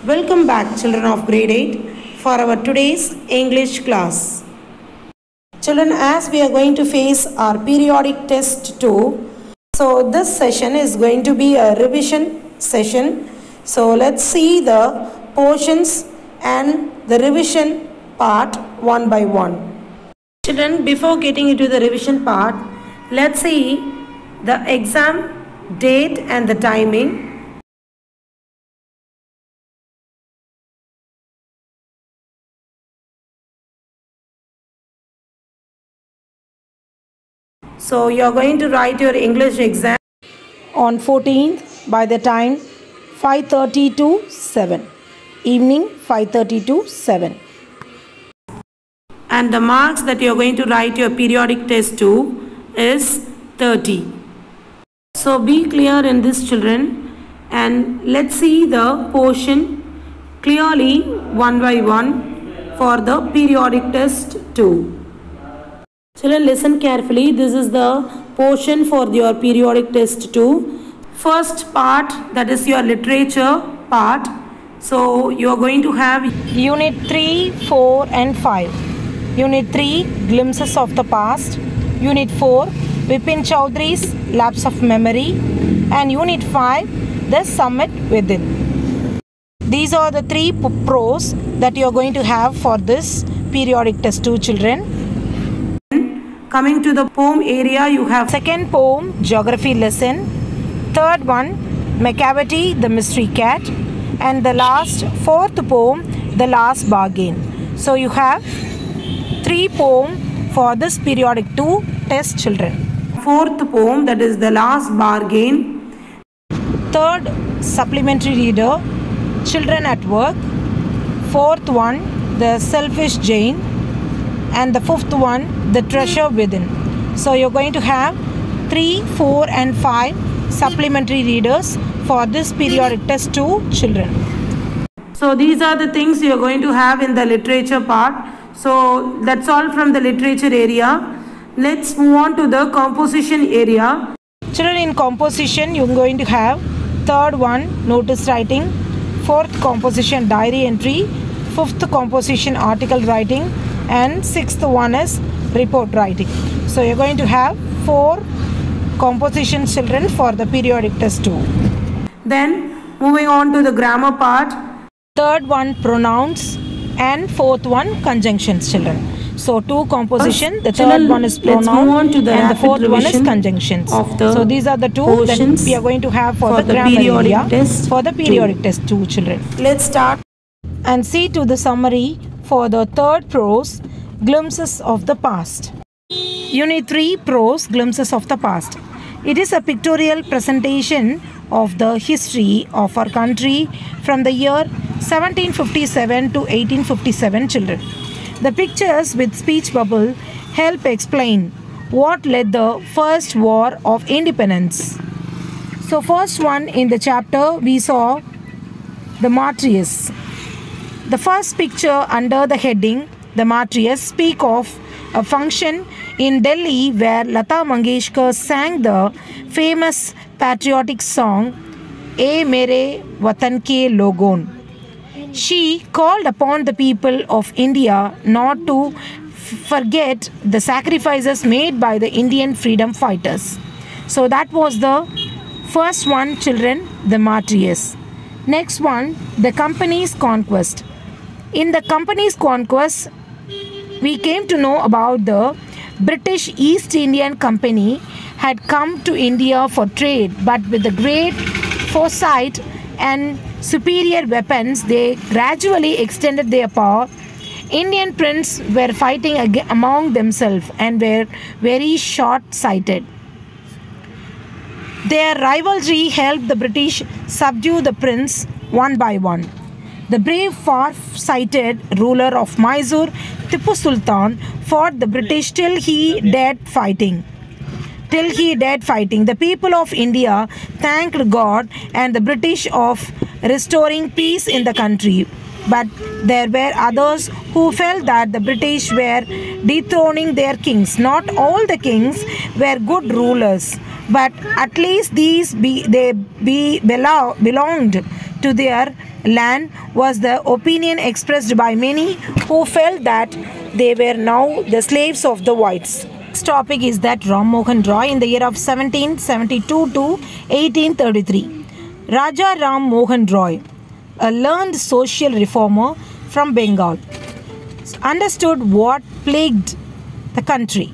Welcome back, children of grade 8, for our today's English class. Children, as we are going to face our periodic test 2, so this session is going to be a revision session. So let's see the portions and the revision part one by one. Children, before getting into the revision part, let's see the exam date and the timing. So you are going to write your English exam on 14th by the time 5:30 to 7. Evening 5:30 to 7. And the marks that you are going to write your periodic test to is 30. So be clear in this, children, and let's see the portion clearly one by one for the periodic test 2. Children, listen carefully. This is the portion for your periodic test 2. First part, that is your literature part. So you are going to have Unit 3, 4 and 5. Unit 3, Glimpses of the Past. Unit 4, Bipin Chaudhary's Lapse of Memory. And Unit 5, The Summit Within. These are the three prose that you are going to have for this periodic test 2, children. Coming to the poem area, you have second poem, geography lesson. Third one, Macavity, the mystery cat. And the last, fourth poem, the last bargain. So you have three poems for this periodic 2 test, children. Fourth poem, that is the last bargain. Third, supplementary reader, children at work. Fourth one, the selfish Jane. And the fifth one, the treasure within. So you're going to have 3, 4 and 5 supplementary readers for this periodic test 2, children. So these are the things you're going to have in the literature part. So that's all from the literature area. Let's move on to the composition area. Children, in composition you're going to have third one, notice writing. Fourth composition, diary entry. Fifth composition, article writing. And sixth one is report writing. So you're going to have 4 composition, children, for the periodic test 2. Then moving on to the grammar part. Third one, pronouns, and fourth one, conjunctions, children. So 2 composition, the third one is pronoun, and the fourth one is conjunctions. So these are the 2 that we are going to have for the grammar area for the periodic test 2, children. Let's start and see to the summary for the third prose, Glimpses of the Past. Unit 3, Prose, Glimpses of the Past. It is a pictorial presentation of the history of our country from the year 1757 to 1857, children. The pictures with speech bubble help explain what led the first war of independence. So first one in the chapter we saw the martyrs. The first picture under the heading, the martyrs, speak of a function in Delhi where Lata Mangeshkar sang the famous patriotic song, "Ae Mere Watan Ke Logon." She called upon the people of India not to forget the sacrifices made by the Indian freedom fighters. So that was the first one, children, the martyrs. Next one, the company's conquest. In the company's conquest, we came to know about the British East Indian Company had come to India for trade, but with the great foresight and superior weapons, they gradually extended their power. Indian princes were fighting among themselves and were very short-sighted. Their rivalry helped the British subdue the prince one by one. The brave, far-sighted ruler of Mysore, Tipu Sultan, fought the British till he died fighting. The people of India thanked God and the British of restoring peace in the country. But there were others who felt that the British were dethroning their kings. Not all the kings were good rulers, but at least belonged to their land was the opinion expressed by many who felt that they were now the slaves of the whites. This topic is that Ram Mohan Roy in the year of 1772 to 1833. Raja Ram Mohan Roy, a learned social reformer from Bengal, understood what plagued the country.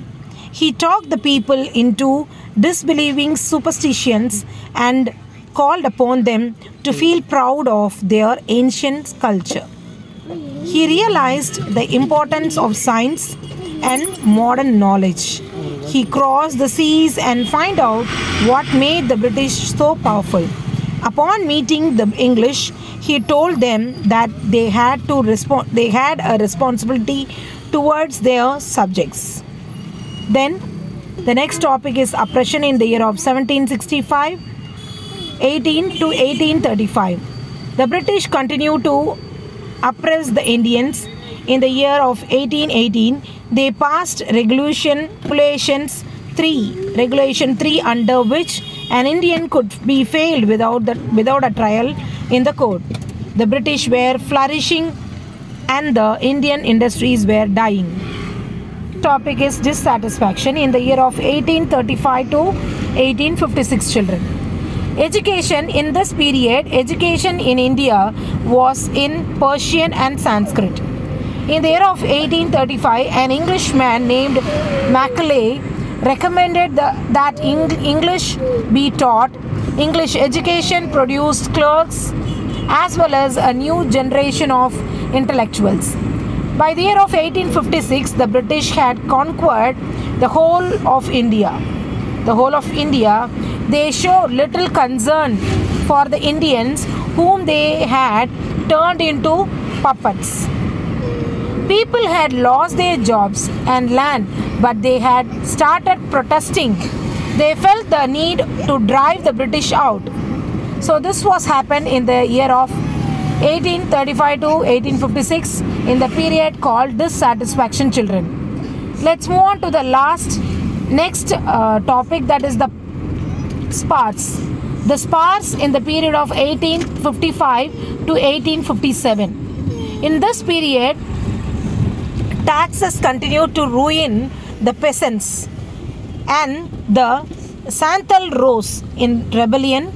He talked the people into disbelieving superstitions and called upon them to feel proud of their ancient culture. He realized the importance of science and modern knowledge. He crossed the seas and found out what made the British so powerful. Upon meeting the English, he told them that they had a responsibility towards their subjects. Then the next topic is oppression in the year of 1765, 18 to 1835. The British continued to oppress the Indians. In the year of 1818, they passed Regulation 3, under which an Indian could be failed without a trial in the court. The British were flourishing and the Indian industries were dying. Topic is dissatisfaction in the year of 1835 to 1856 children. Education in this period, education in India was in Persian and Sanskrit. In the year of 1835, an Englishman named Macaulay recommended that English be taught. English education produced clerks as well as a new generation of intellectuals. By the year of 1856, the British had conquered the whole of India. They showed little concern for the Indians whom they had turned into puppets. People had lost their jobs and land, but they had started protesting. They felt the need to drive the British out. So this was happened in the year of 1835 to 1856 in the period called dissatisfaction children. Let's move on to the next topic, that is the Sparse. The Sparse in the period of 1855 to 1857. In this period, taxes continued to ruin the peasants, and the Santhal rose in rebellion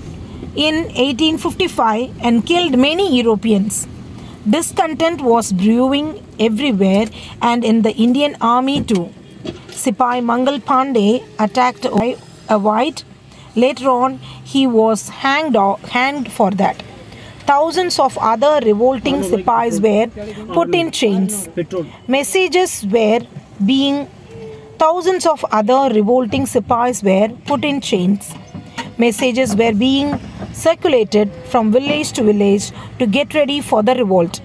in 1855 and killed many Europeans. Discontent was brewing everywhere and in the Indian army too. Sipai Mangal Pandey attacked a white. Later on, he was hanged for that. Thousands of other revolting Sipais were put in chains. Thousands of other revolting Sipais were put in chains. Messages were being circulated from village to village to get ready for the revolt.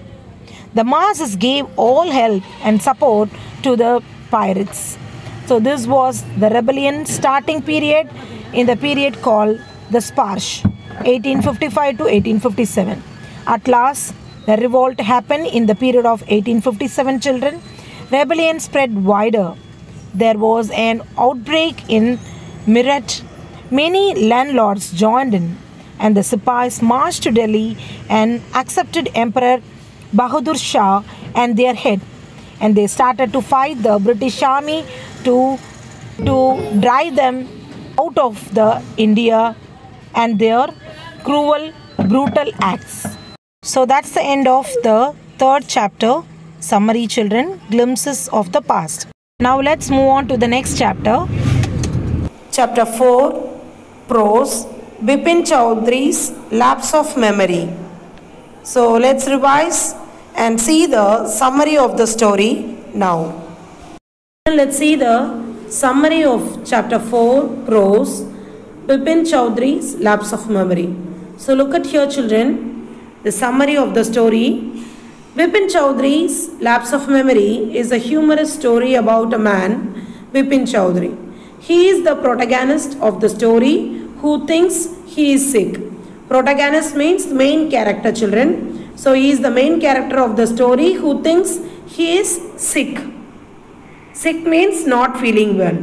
The masses gave all help and support to the pirates. So this was the rebellion starting period in the period called the Sparse, 1855 to 1857. At last, the revolt happened in the period of 1857 children. Rebellion spread wider. There was an outbreak in Meerut. Many landlords joined in, and the Sipais marched to Delhi and accepted Emperor Bahadur Shah and their head. And they started to fight the British army to drive them out of the India and their cruel, brutal acts. So that's the end of the third chapter. Summary children, glimpses of the past. Now let's move on to the next chapter. Chapter 4, Prose, Bipin Chaudhary's Lapse of Memory. So let's revise and see the summary of the story now. Let's see the summary of chapter 4, Prose, Bipin Chaudhary's Lapse of Memory. So look at here children, the summary of the story. Bipin Chaudhary's Lapse of Memory is a humorous story about a man, Bipin Chaudhary. He is the protagonist of the story who thinks he is sick. Protagonist means main character children. So he is the main character of the story who thinks he is sick. Sick means not feeling well.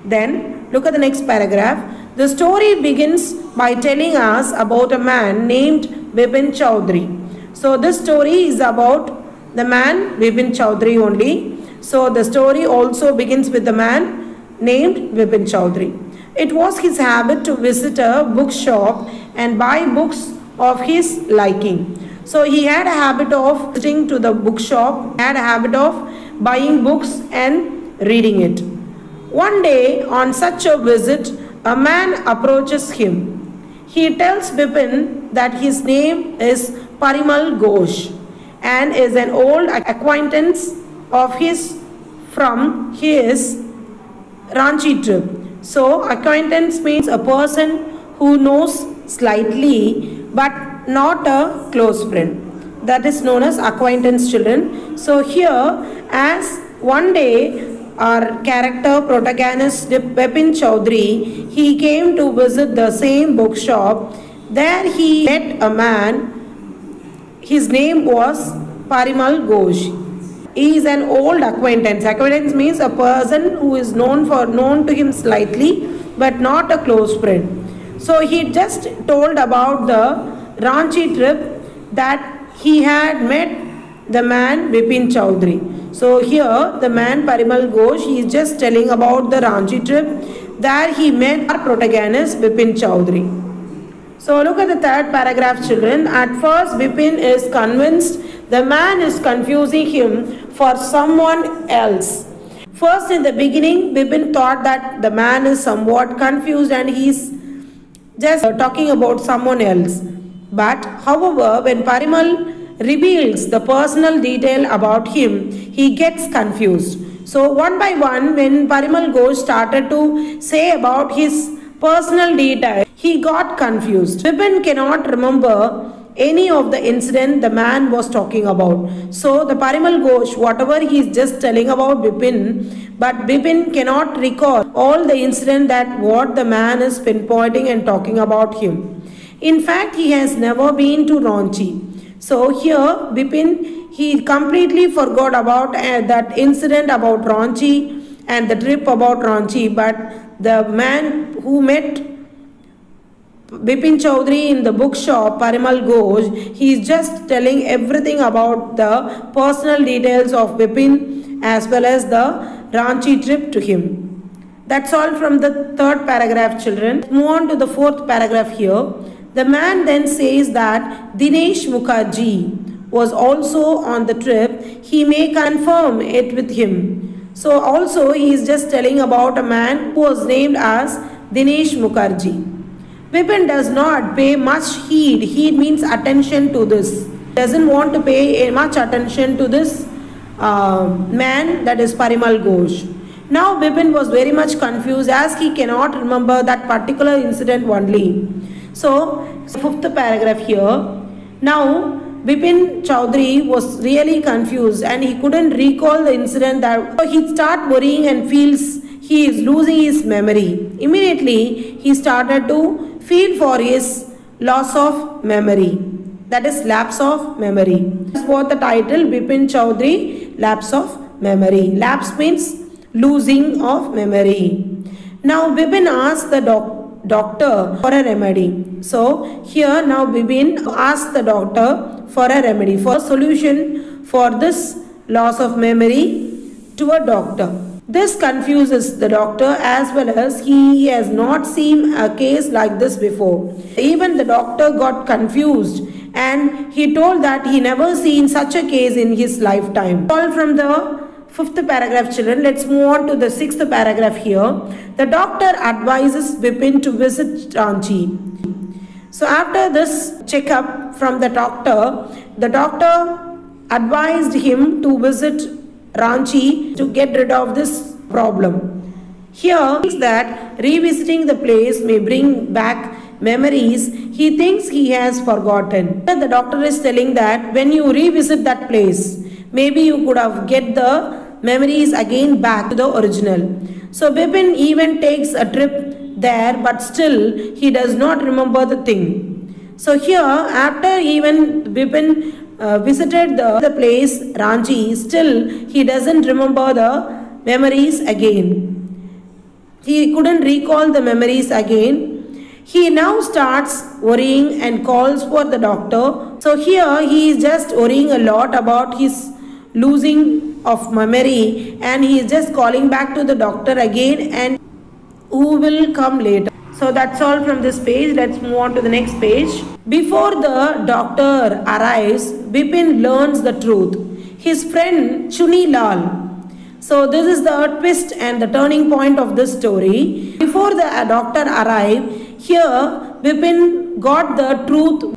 Then look at the next paragraph. The story begins by telling us about a man named Bipin Chaudhary So this story is about the man Bipin Chaudhary only. So the story also begins with the man named Bipin Chaudhary. It was his habit to visit a bookshop and buy books of his liking. So he had a habit of visiting to the bookshop, had a habit of buying books and reading it. One day on such a visit, a man approaches him. He tells Bipin that his name is Parimal Ghosh and is an old acquaintance of his from his Ranchi trip. So acquaintance means a person who knows slightly but not a close friend. That is known as acquaintance, children. So here, as one day our character protagonist Bipin Chaudhary, he came to visit the same bookshop. There he met a man. His name was Parimal Ghosh. He is an old acquaintance. Acquaintance means a person who is known to him slightly but not a close friend. So he just told about the Ranchi trip that he had met the man Bipin Chaudhary. So here the man Parimal Ghosh, he is just telling about the Ranchi trip that he met our protagonist Bipin Chaudhary. So look at the third paragraph, children. At first Bipin is convinced the man is confusing him for someone else. First, in the beginning, Bipin thought that the man is somewhat confused and he is just talking about someone else. But however, when Parimal reveals the personal detail about him, he gets confused. So one by one, when Parimal Ghosh started to say about his personal detail, he got confused. Bipin cannot remember any of the incident the man was talking about. So the Parimal Ghosh, whatever he is just telling about Bipin, but Bipin cannot recall all the incident that what the man is pinpointing and talking about him. In fact, he has never been to Ranchi. So here Bipin, he completely forgot about that incident about Ranchi and the trip about Ranchi, but the man who met Bipin Chaudhary in the bookshop, Parimal Ghosh, he is just telling everything about the personal details of Bipin as well as the Ranchi trip to him. That's all from the third paragraph, children. Move on to the fourth paragraph here. The man then says that Dinesh Mukherjee was also on the trip. He may confirm it with him. So also he is just telling about a man who was named as Dinesh Mukherjee. Bipin does not pay much heed. Heed means attention to this. Doesn't want to pay much attention to this man, that is Parimal Ghosh. Now Bipin was very much confused as he cannot remember that particular incident only. So fifth paragraph here. Now Bipin Chaudhary was really confused and he couldn't recall the incident. That so he started worrying and feels he is losing his memory. Immediately he started to feel for his loss of memory, that is lapse of memory. This is what the title, Bipin Chaudhary, lapse of memory. Lapse means losing of memory. Now Bipin asked the doctor for a remedy. So here now Bipin asked the doctor for a remedy, for a solution for this loss of memory to a doctor. This confuses the doctor as well as he has not seen a case like this before. Even the doctor got confused and he told that he never seen such a case in his lifetime. All from the fifth paragraph, children. Let's move on to the sixth paragraph here. The doctor advises Bipin to visit Ranchi. So after this checkup from the doctor advised him to visit Ranchi to get rid of this problem. Here, he thinks that revisiting the place may bring back memories he thinks he has forgotten. The doctor is telling that when you revisit that place, maybe you could have get the memories again back to the original. So Bipin even takes a trip there, but still he does not remember the thing. So here, after even Bipin visited the place Ranchi, still he doesn't remember the memories again. He couldn't recall the memories again. He now starts worrying and calls for the doctor. So here he is just worrying a lot about his losing of memory, and he is just calling back to the doctor again, and who will come later. So that's all from this page. Let's move on to the next page. Before the doctor arrives, Bipin learns the truth. His friend Chuni Lal. So this is the twist and the turning point of this story. Before the doctor arrived, here Bipin got the truth.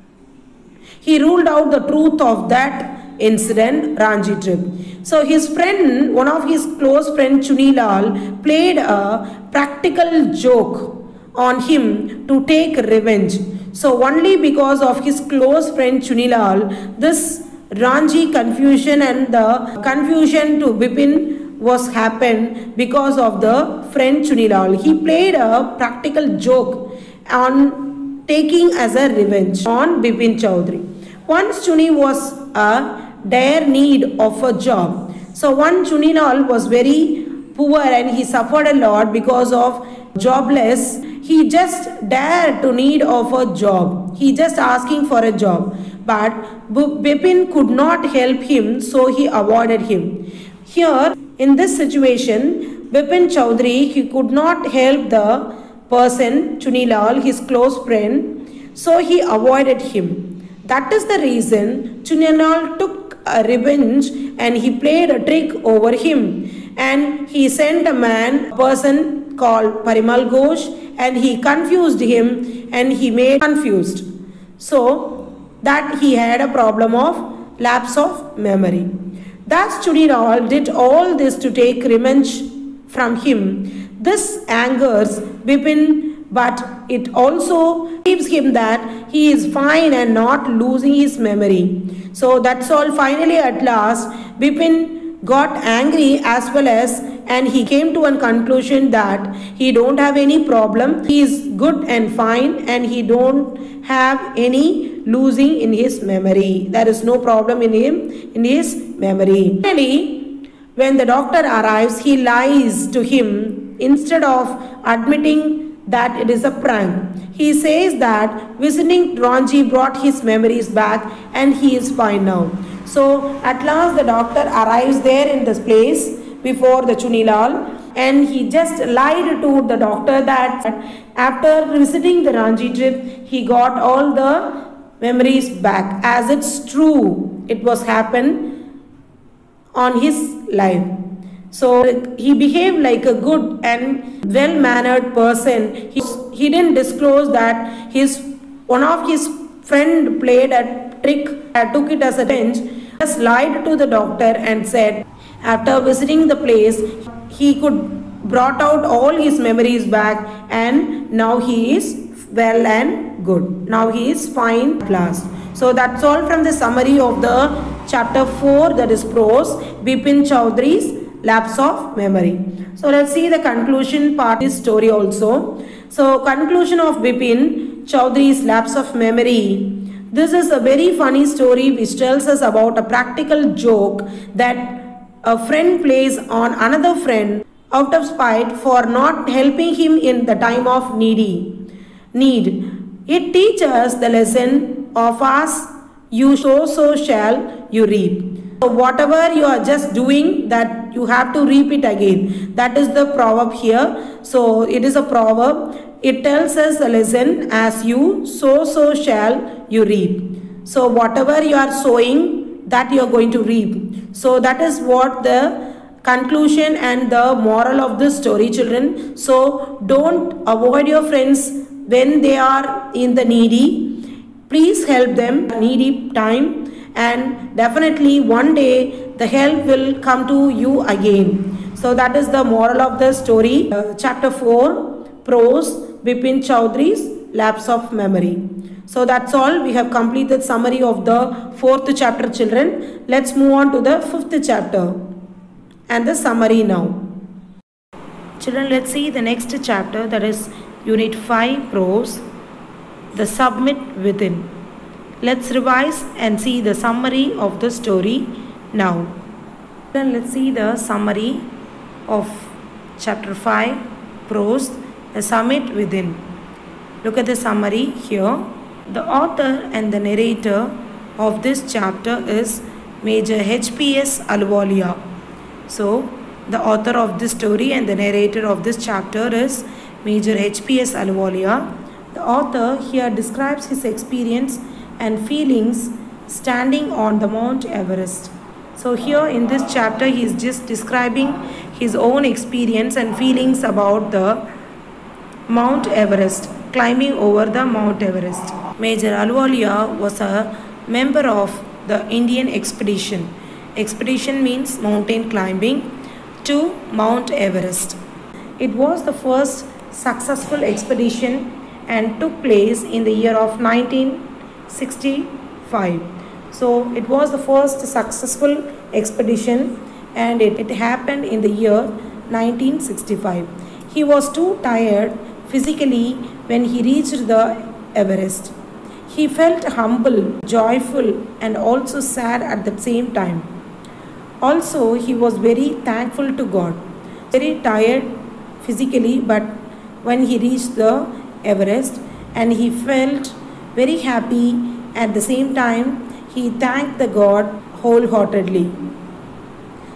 He ruled out the truth of that incident, Ranji trip. So his friend, one of his close friend Chuni Lal, played a practical joke on him to take revenge. So only because of his close friend Chuni Lal, this Ranji confusion and the confusion to Bipin was happened because of the friend Chuni Lal. He played a practical joke on taking as a revenge on Bipin Chaudhary. Once Chuni was a dire need of a job. So one Chuni Lal was very poor and he suffered a lot because of jobless. He just dared to need of a job. He just asking for a job. But Bipin could not help him, so he avoided him. Here, in this situation, Bipin Chaudhary, he could not help the person, Chuni Lal, his close friend, so he avoided him. That is the reason Chuni Lal took a revenge and he played a trick over him. And he sent a person called Parimal Ghosh, and he confused him and he made confused. So that he had a problem of lapse of memory. Thus Chuni Lal did all this to take revenge from him. This angers Bipin, but it also gives him that he is fine and not losing his memory. So that's all. Finally, at last, Bipin got angry as well as, and he came to a conclusion that he don't have any problem. He is good and fine, and he don't have any losing in his memory. There is no problem in him, in his memory. Finally, when the doctor arrives, he lies to him instead of admitting that it is a prank. He says that visiting Ranji brought his memories back and he is fine now. So at last the doctor arrives there in this place before the Chuni Lal, and he just lied to the doctor that after visiting the Ranji trip, he got all the memories back, as it's true. It was happened on his life. So he behaved like a good and well-mannered person. He didn't disclose that one of his friend played a trick and took it as a revenge. Just lied to the doctor and said after visiting the place, he could brought out all his memories back, and now he is well and good. Now he is fine at last. So that's all from the summary of the chapter 4, that is Prose, Bipin Chaudhary's Lapse of Memory. So let's see the conclusion part of this story also. So conclusion of Bipin Chaudhary's Lapse of Memory. This is a very funny story which tells us about a practical joke that a friend plays on another friend out of spite for not helping him in the time of need. It teaches the lesson of us, you sow, so shall you reap. So whatever you are just doing, that you have to reap it again. That is the proverb here. So it is a proverb. It tells us a lesson, as you sow, so shall you reap. So whatever you are sowing, that you are going to reap. So that is what the conclusion and the moral of this story, children. So don't avoid your friends when they are in the needy. Please help them needy time, and definitely one day the help will come to you again. So that is the moral of the story. Chapter 4, Prose, Bipin Chaudhary's Lapse of Memory. So that's all. We have completed summary of the 4th chapter, children. Let's move on to the 5th chapter and the summary now. Children, let's see the next chapter, that is Unit 5, Prose, the Submit Within. Let's revise and see the summary of the story now. Then let's see the summary of chapter 5, Prose, the Submit Within. Look at the summary here. The author and the narrator of this chapter is Major H.P.S. Ahluwalia. So, the author of this story and the narrator of this chapter is Major H.P.S. Ahluwalia. The author here describes his experience and feelings standing on the Mount Everest. So here in this chapter he is just describing his own experience and feelings about the Mount Everest, climbing over the Mount Everest. Major Ahluwalia was a member of the Indian expedition. Expedition means mountain climbing to Mount Everest. It was the first successful expedition and took place in the year of 1965. So it was the first successful expedition and it happened in the year 1965. He was too tired physically when he reached the Everest. He felt humble, joyful and also sad at the same time. Also, he was very thankful to God. Very tired physically, but when he reached the Everest and he felt very happy at the same time, he thanked the God wholeheartedly.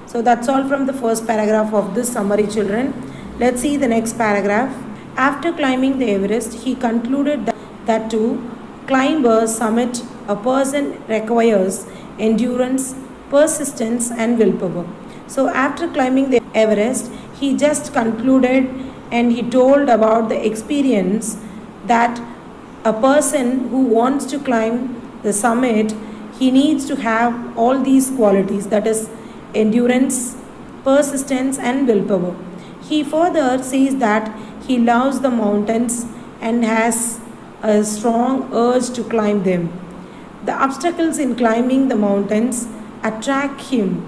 So that's all from the first paragraph of this summary, children. Let's see the next paragraph. After climbing the Everest, he concluded that to climb a summit, a person requires endurance, persistence and willpower. So after climbing the Everest, he just concluded and he told about the experience that a person who wants to climb the summit, he needs to have all these qualities, that is endurance, persistence and willpower. He further says that he loves the mountains and has a strong urge to climb them. The obstacles in climbing the mountains attract him.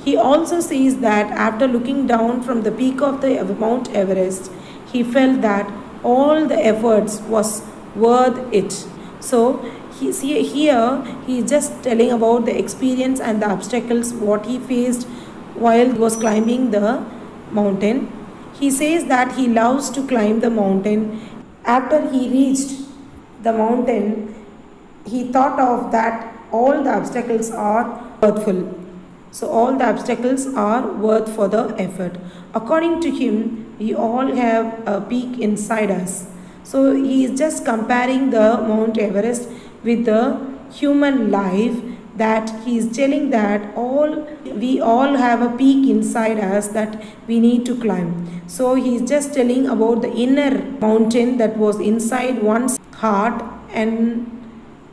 He also says that after looking down from the peak of the Mount Everest, he felt that all the efforts was worth it. So here he is just telling about the experience and the obstacles what he faced while he was climbing the mountain. He says that he loves to climb the mountain. After he reached the mountain, he thought of that all the obstacles are worthful. So all the obstacles are worth for the effort. According to him, we all have a peak inside us. So he is just comparing the Mount Everest with the human life, that he is telling that we all have a peak inside us that we need to climb. So he is just telling about the inner mountain that was inside one's heart and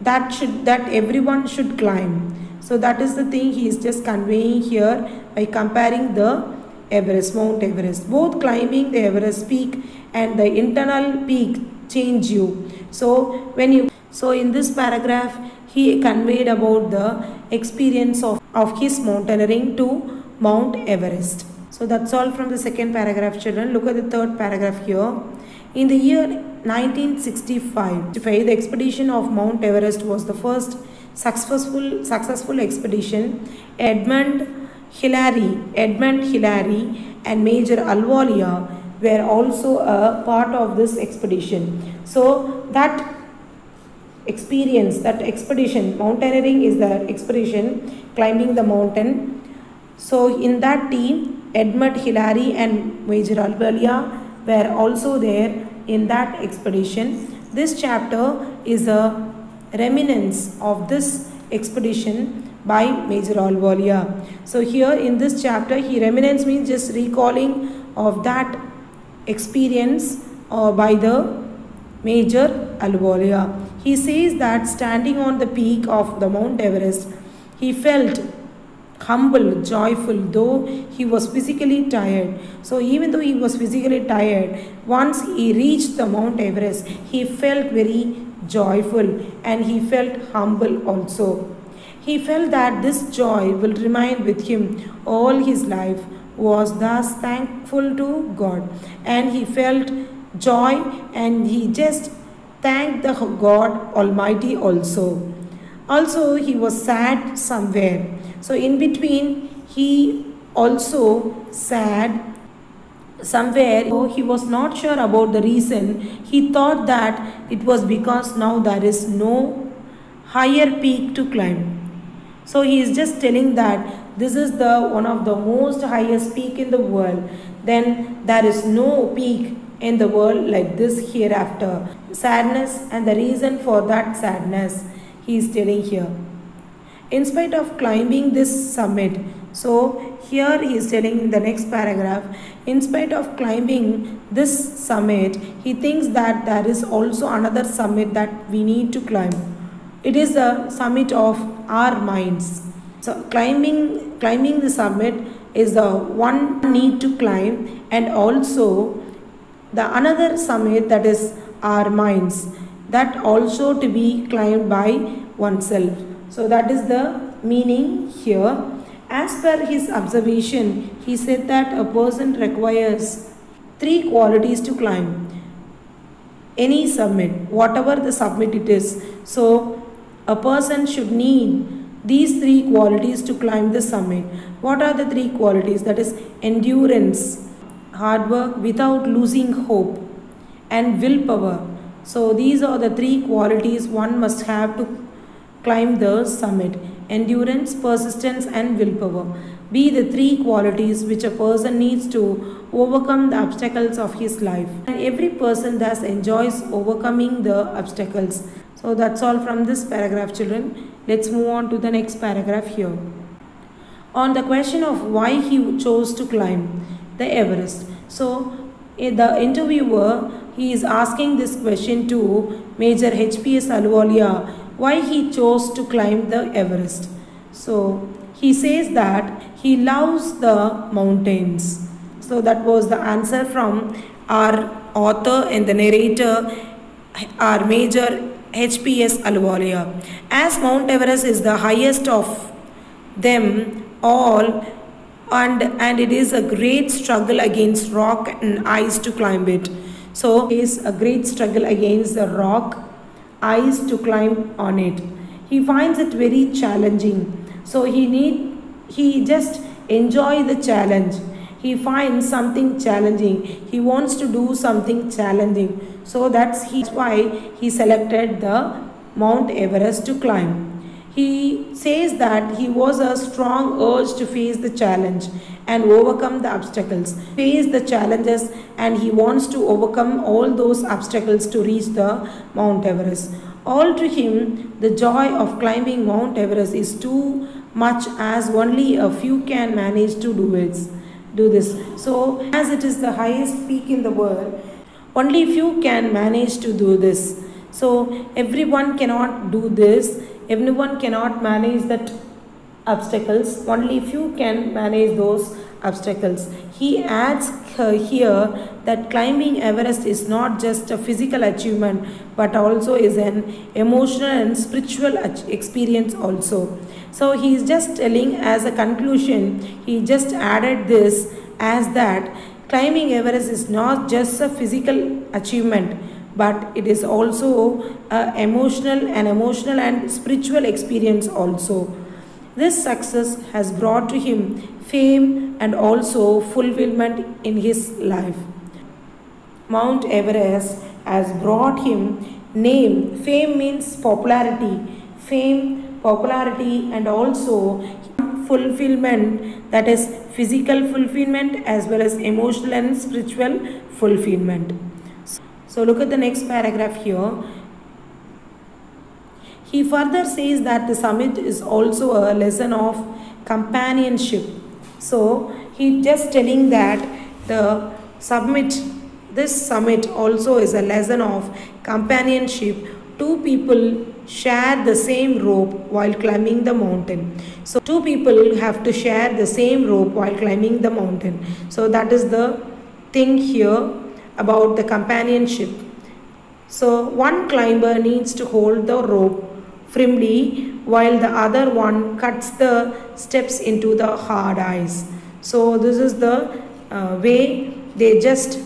that everyone should climb. So that is the thing he is just conveying here by comparing the Everest, Mount Everest. Both climbing the Everest peak and the internal peak change you. So in this paragraph he conveyed about the experience of his mountaineering to Mount Everest. So that's all from the second paragraph, children. Look at the third paragraph here. In the year 1965, the expedition of Mount Everest was the first successful expedition. Edmund Hillary and Major Ahluwalia were also a part of this expedition. So that expedition, mountaineering is the expedition, climbing the mountain. So in that team, Edmund Hillary and Major Ahluwalia were also there in that expedition. This chapter is a reminiscence of this expedition by Major Ahluwalia. So here in this chapter, he reminiscence means just recalling of that experience by the Major Ahluwalia. He says that standing on the peak of the Mount Everest, he felt humble, joyful, though he was physically tired. So even though he was physically tired, once he reached the Mount Everest, he felt very joyful and he felt humble also. He felt that this joy will remain with him all his life, was thus thankful to God, and he felt joy and he just thanked the God Almighty also. Also he was sad somewhere. So in between he also sad somewhere he was not sure about the reason. He thought that it was because now there is no higher peak to climb. So he is just telling that this is the one of the most highest peak in the world. Then there is no peak in the world like this hereafter. Sadness and the reason for that sadness he is telling here. In spite of climbing this summit, so here he is telling in the next paragraph, in spite of climbing this summit, he thinks that there is also another summit that we need to climb. It is the summit of our minds. So climbing the summit is the one need to climb, and also the another summit, that is our minds, that also to be climbed by oneself. So that is the meaning here. As per his observation, he said that a person requires 3 qualities to climb any summit, whatever the summit it is. So a person should need these 3 qualities to climb the summit. What are the 3 qualities? That is endurance, hard work without losing hope, and willpower. So these are the 3 qualities one must have to climb the summit. Endurance, persistence, and willpower be the 3 qualities which a person needs to overcome the obstacles of his life. And every person thus enjoys overcoming the obstacles. So that's all from this paragraph, children. Let's move on to the next paragraph here. On the question of why he chose to climb the Everest. So the interviewer, he is asking this question to Major HPS Ahluwalia, why he chose to climb the Everest. So he says that he loves the mountains. So that was the answer from our author and the narrator, our Major HPS Ahluwalia. As Mount Everest is the highest of them all, and it is a great struggle against rock and ice to climb it. So it is a great struggle against the rock, ice to climb on it. He finds it very challenging. So he just enjoy the challenge. He finds something challenging. He wants to do something challenging. So that's why he selected the Mount Everest to climb. He says that he was a strong urge to face the challenge and overcome the obstacles. Face the challenges, and he wants to overcome all those obstacles to reach the Mount Everest. All to him, the joy of climbing Mount Everest is too much, as only a few can manage to do this. So as it is the highest peak in the world, only few can manage to do this. So everyone cannot do this. Everyone cannot manage that obstacles. Only few can manage those obstacles. He adds here that climbing Everest is not just a physical achievement, but also is an emotional and spiritual experience also. So he is just telling as a conclusion, he just added this as that climbing Everest is not just a physical achievement, but it is also an emotional and spiritual experience also. This success has brought to him fame and also fulfillment in his life. Mount Everest has brought him name. Fame means popularity. Fame, popularity, and also fulfillment, that is physical fulfillment as well as emotional and spiritual fulfillment. So look at the next paragraph here. He further says that the summit is also a lesson of companionship. So he just telling that this summit also is a lesson of companionship. 2 people share the same rope while climbing the mountain. So 2 people have to share the same rope while climbing the mountain. So that is the thing here about the companionship. So one climber needs to hold the rope firmly while the other one cuts the steps into the hard ice. So this is the way they just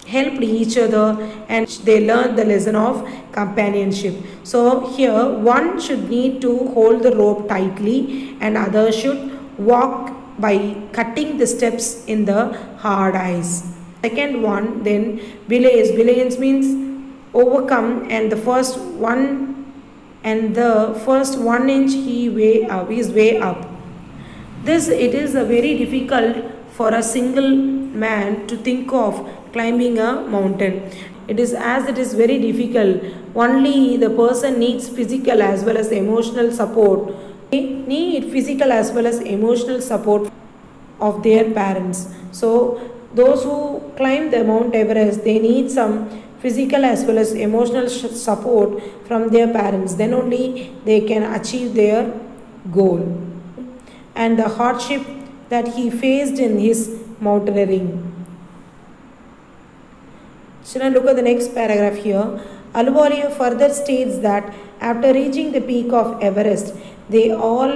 helped each other and they learned the lesson of companionship. So here one should need to hold the rope tightly and other should walk by cutting the steps in the hard ice. Second one, then Billions means overcome, and the first 1 inch is way up. It is a very difficult for a single man to think of climbing a mountain. It is very difficult. Only the person needs physical as well as emotional support. They need physical as well as emotional support of their parents. So those who climb the Mount Everest, they need some physical as well as emotional support from their parents. Then only they can achieve their goal. And the hardship that he faced in his mountaineering. Children, look at the next paragraph here. Ahluwalia further states that after reaching the peak of Everest, they all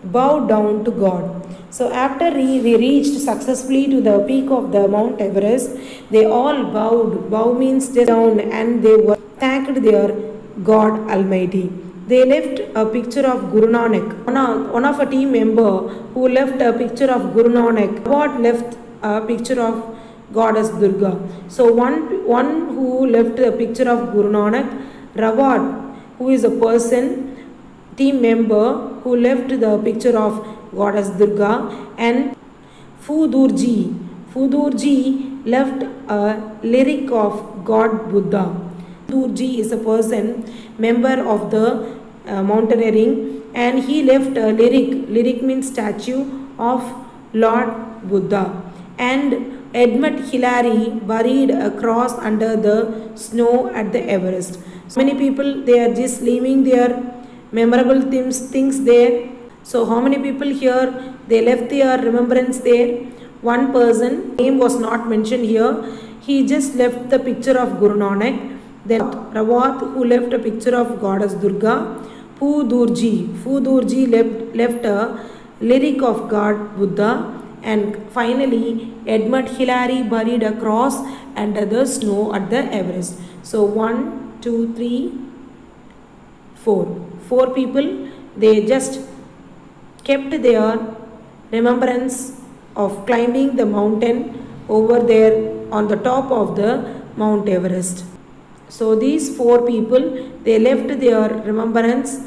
bowed down to God. So after they reached successfully to the peak of the Mount Everest, they all bowed. Bow means just down, and they were thanked their God Almighty. They left a picture of Guru Nanak. One of a team member who left a picture of Guru Nanak, God left a picture of Goddess Durga. So one who left a picture of Guru Nanak, Rawat, who is a person, team member who left the picture of Goddess Durga, and Fudurji left a lyric of God Buddha. Fudurji is a person, member of the mountaineering, and he left a lyric means statue of Lord Buddha. And Edmund Hillary buried a cross under the snow at the Everest. So many people, they are just leaving their memorable things there. So how many people here, they left their remembrance there? One person, name was not mentioned here, he just left the picture of Guru Nanak. Then Rawat, who left a picture of Goddess Durga. Fudurji left a lyric of God Buddha. And finally, Edmund Hillary buried a cross under the snow at the Everest. So 1, 2, 3, 4. 4 people, they just kept their remembrance of climbing the mountain over there on the top of the Mount Everest. So these 4 people, they left their remembrance.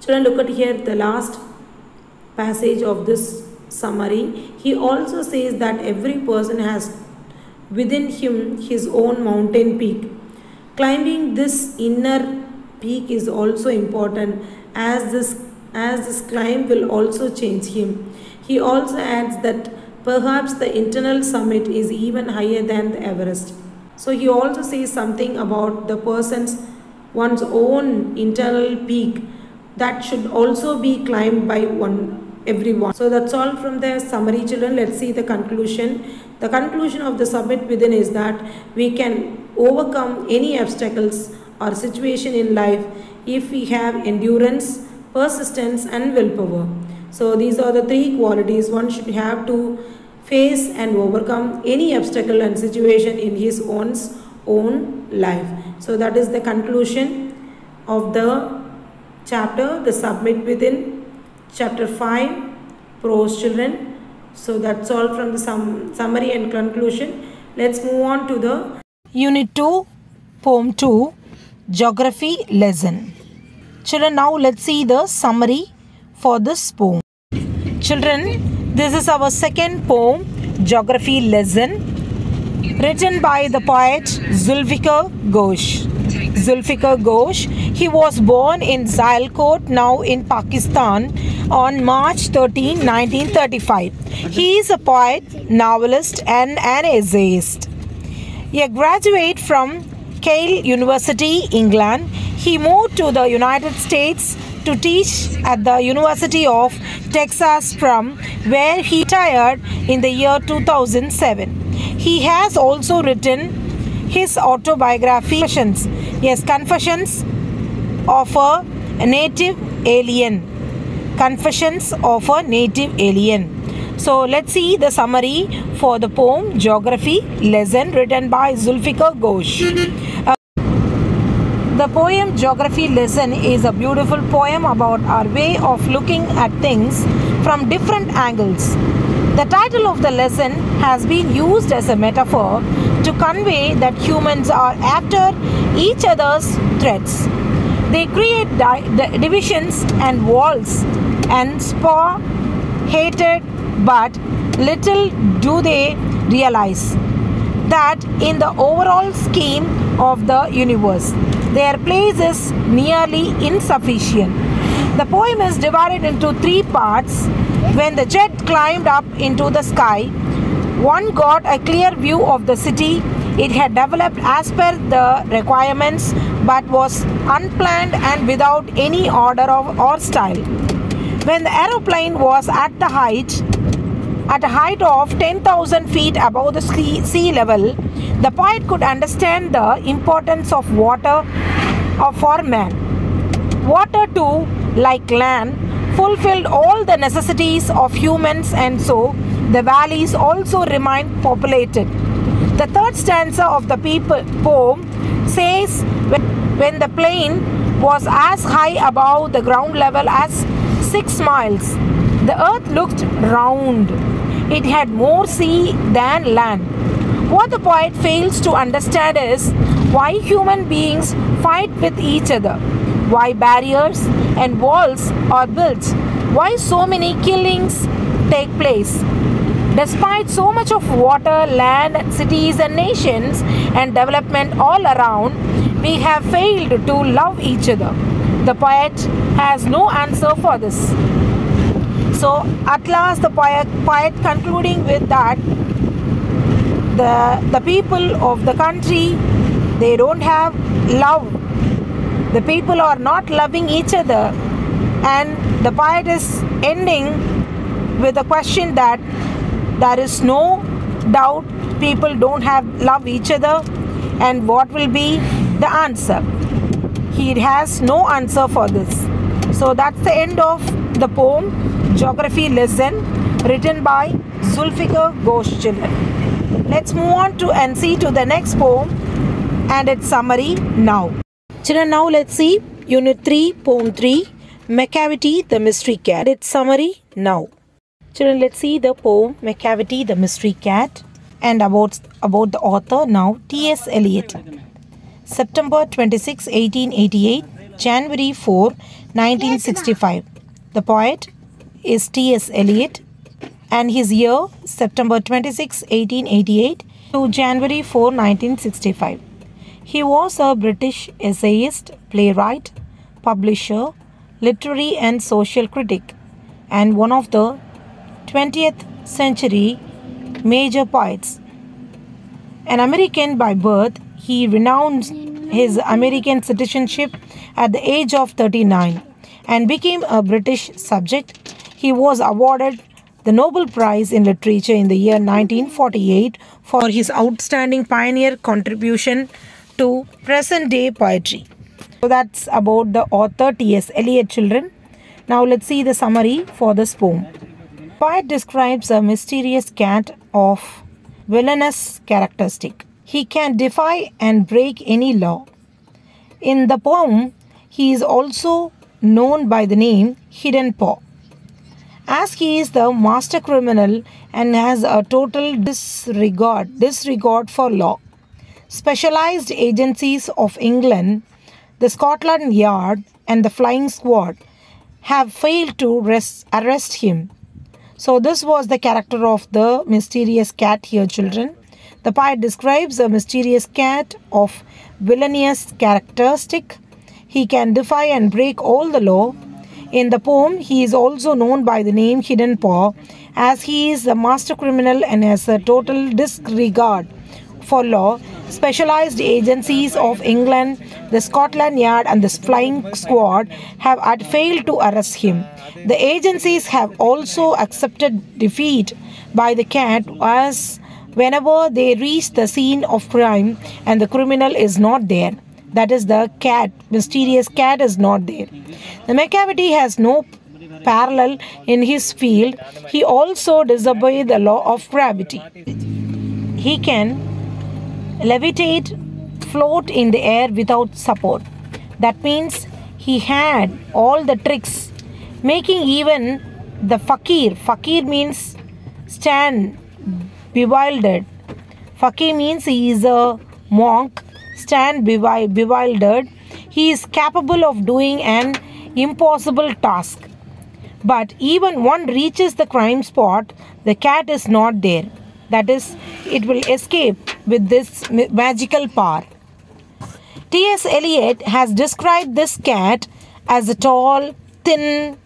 Children, look at here the last passage of this summary. He also says that every person has within him his own mountain peak. Climbing this inner peak is also important, as this climb will also change him. He also adds that perhaps the internal summit is even higher than the Everest. So he also says something about the one's own internal peak that should also be climbed by everyone. So that's all from the summary, children. Let's see the conclusion. The conclusion of the summit within is that we can overcome any obstacles or situation in life if we have endurance, persistence and willpower. So these are the 3 qualities one should have to face and overcome any obstacle and situation in his own life. So that is the conclusion of the chapter, the summit within. Chapter 5, Prose, children. So that's all from the summary and conclusion. Let's move on to the Unit 2, Poem 2, Geography lesson. Children, now let's see the summary for this poem. Children, this is our second poem, Geography lesson, written by the poet Zulfikar Ghosh. He was born in Sialkot, now in Pakistan, on March 13, 1935. He is a poet, novelist and an essayist. A graduate from Yale University, England, he moved to the United States to teach at the University of Texas, from where he retired in the year 2007. He has also written his autobiography, Confessions of a Native Alien. Confessions of a Native Alien. So let's see the summary for the poem Geography lesson, written by Zulfikar Ghosh. The poem Geography lesson is a beautiful poem about our way of looking at things from different angles. The title of the lesson has been used as a metaphor to convey that humans are after each other's threats. They create divisions and walls and spur hatred, but little do they realize that in the overall scheme of the universe, their place is nearly insufficient. The poem is divided into three parts. When the jet climbed up into the sky, one got a clear view of the city. It had developed as per the requirements, but was unplanned and without any order or style. When the aeroplane was at a height of 10,000 feet above the sea level, the poet could understand the importance of water for man. Water too, like land, fulfilled all the necessities of humans, and so the valleys also remained populated. The third stanza of the poem says, when the plane was as high above the ground level as 6 miles, the earth looked round. It had more sea than land. What the poet fails to understand is why human beings fight with each other, why barriers and walls are built, why so many killings take place. Despite so much of water, land, cities and nations and development all around, we have failed to love each other. The poet has no answer for this. So at last the poet concluding with that the people of the country, they don't have love. The people are not loving each other, and the poet is ending with a question that there is no doubt people don't have love each other, and what will be the answer? He has no answer for this. So that's the end of the poem Geography lesson written by Zulfikar Ghosh children. Let's move on to and see to the next poem and its summary now. Children, now let's see Unit 3, Poem 3, Macavity the Mystery Cat. Its summary now. Children, let's see the poem Macavity the Mystery Cat and about the author now. T.S. Eliot. September 26, 1888, January 4, 1965. The poet is T.S. Eliot, and his year September 26, 1888 to January 4, 1965. He was a British essayist, playwright, publisher, literary and social critic, and one of the 20th century major poets. An American by birth, he renounced his American citizenship at the age of 39 and became a British subject. He was awarded the Nobel Prize in Literature in the year 1948 for his outstanding pioneer contribution to present-day poetry. So that's about the author T.S. Eliot, children. Now let's see the summary for this poem. The poet describes a mysterious cat of villainous characteristic. He can defy and break any law. In the poem, he is also known by the name Hidden Paw, as he is the master criminal and has a total disregard for law. Specialized agencies of England, the Scotland Yard and the Flying Squad have failed to arrest him. So this was the character of the mysterious cat here, children. The poet describes a mysterious cat of villainous characteristic. He can defy and break all the law. In the poem, he is also known by the name Hidden Paw, as he is the master criminal and has a total disregard for law. Specialized agencies of England, the Scotland Yard and the Flying Squad have failed to arrest him. The agencies have also accepted defeat by the cat, as whenever they reach the scene of crime and the criminal is not there, that is, the cat, mysterious cat, is not there. The Macavity has no parallel in his field. He also disobeys the law of gravity. He can levitate, float in the air without support. That means he had all the tricks, making even the fakir. Fakir means stand bewildered. Fakir means he is a monk, stand bewildered. He is capable of doing an impossible task. But even one reaches the crime spot, the cat is not there. That is, it will escape with this magical power. T.S. Eliot has described this cat as a tall, thin,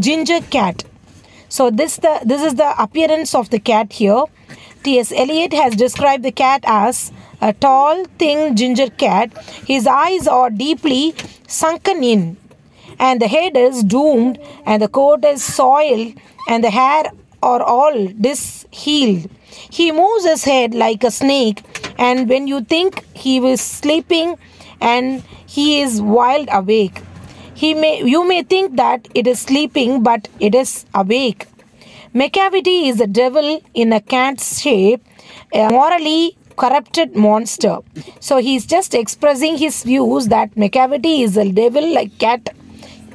ginger cat. So this is the appearance of the cat here. T.S. Eliot has described the cat as a tall, thin, ginger cat. His eyes are deeply sunken in, and the head is doomed, and the coat is soiled, and the hair are all disheveled. He moves his head like a snake, and when you think he is sleeping, and he is wide awake. You may think that it is sleeping, but it is awake. Macavity is the devil in a cat's shape, a morally corrupted monster. So he is just expressing his views that Macavity is a devil like cat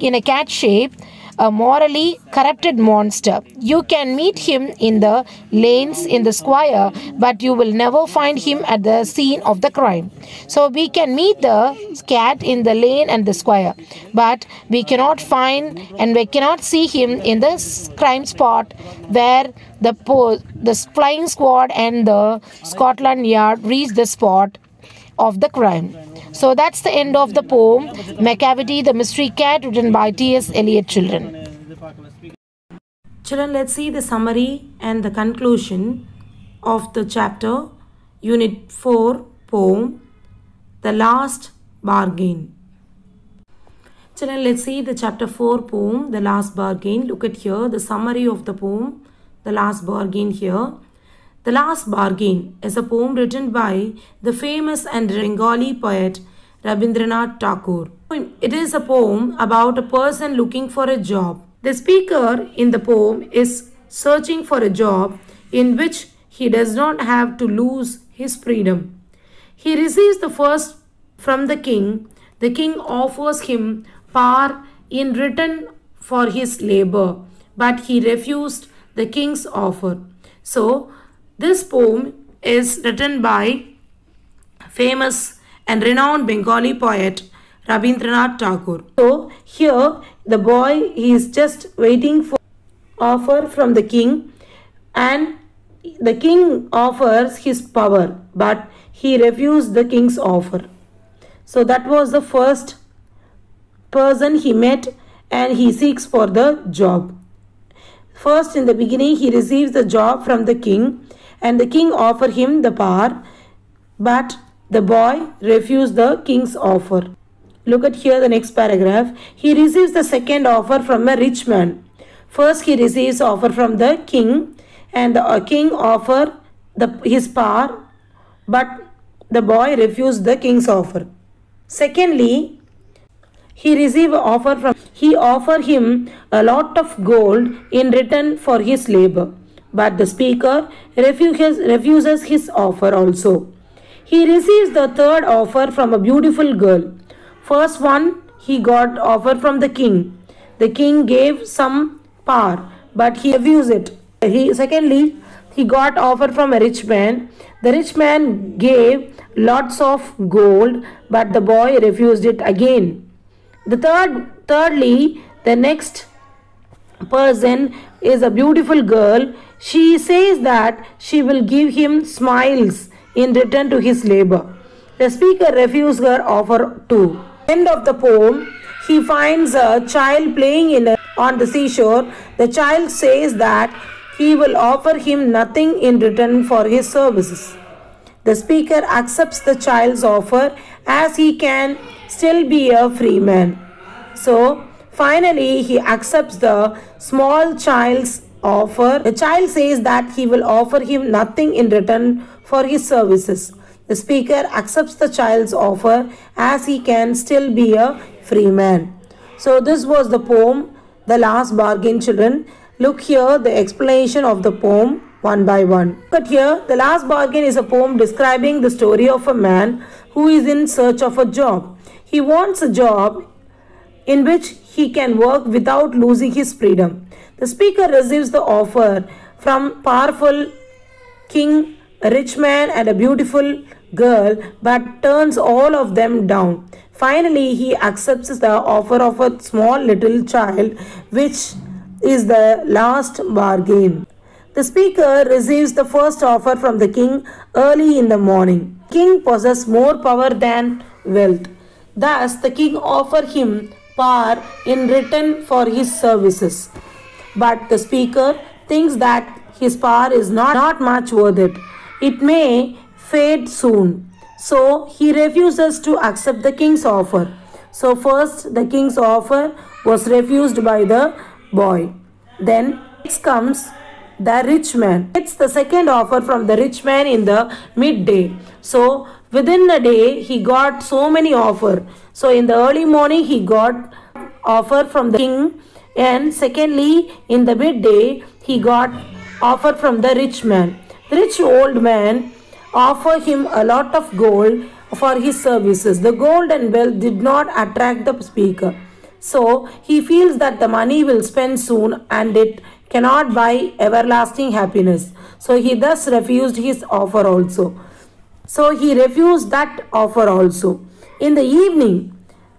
in a cat shape, a morally corrupted monster. You can meet him in the lanes in the square, but you will never find him at the scene of the crime. So we can meet the cat in the lane and the square, but we cannot find and we cannot see him in the crime spot where the flying squad and the Scotland Yard reach the spot of the crime. So that's the end of the poem Macavity the Mystery Cat, written by T.S. Eliot. Children, let's see the summary and the conclusion of the chapter, Unit 4, poem, The Last Bargain. Children, let's see the chapter 4 poem, The Last Bargain. Look at here, the summary of the poem, The Last Bargain here. The Last Bargain is a poem written by the famous and Bengali poet Rabindranath Tagore. It is a poem about a person looking for a job. The speaker in the poem is searching for a job in which he does not have to lose his freedom. He receives the first from the king. The king offers him power in return for his labor, but he refused the king's offer. So, this poem is written by famous and renowned Bengali poet Rabindranath Tagore. So here the boy, he is just waiting for offer from the king, and the king offers his power, but he refused the king's offer. So that was the first person he met, and he seeks for the job. First, in the beginning, he receives the job from the king, and the king offered him the power, but the boy refused the king's offer. Look at here the next paragraph. He receives the second offer from a rich man. First, he receives offer from the king, and the king offered his power, but the boy refused the king's offer. Secondly, he offered him a lot of gold in return for his labor, but the speaker refuses his offer also. He receives the third offer from a beautiful girl. First one, he got offer from the king. The king gave some power, but he refused it. Secondly, he got offer from a rich man. The rich man gave lots of gold, but the boy refused it again. Thirdly, the next person is a beautiful girl. She says that she will give him smiles in return to his labor. The speaker refused her offer too. End of the poem, he finds a child playing on the seashore. The child says that he will offer him nothing in return for his services. The speaker accepts the child's offer as he can still be a free man. So, finally, he accepts the small child's offer. The child says that he will offer him nothing in return for his services. The speaker accepts the child's offer as he can still be a free man. So, this was the poem, The Last Bargain, children. Look here, the explanation of the poem one by one. But here, The Last Bargain is a poem describing the story of a man who is in search of a job. He wants a job in which he can work without losing his freedom. The speaker receives the offer from powerful king, a rich man and a beautiful girl, but turns all of them down. Finally, he accepts the offer of a small little child, which is the last bargain. The speaker receives the first offer from the king early in the morning. King possesses more power than wealth. Thus, the king offers him power in return for his services. But the speaker thinks that his power is not much worth it. It may fade soon. So he refuses to accept the king's offer. So first the king's offer was refused by the boy. Then next comes the rich man. It's the second offer from the rich man in the midday. So within a day he got so many offers. So in the early morning he got offer from the king, and secondly in the midday he got offer from the rich man. The rich old man offered him a lot of gold for his services. The gold and wealth did not attract the speaker. So he feels that the money will spend soon and it cannot buy everlasting happiness. So he thus refused his offer also. So he refused that offer also. In the evening,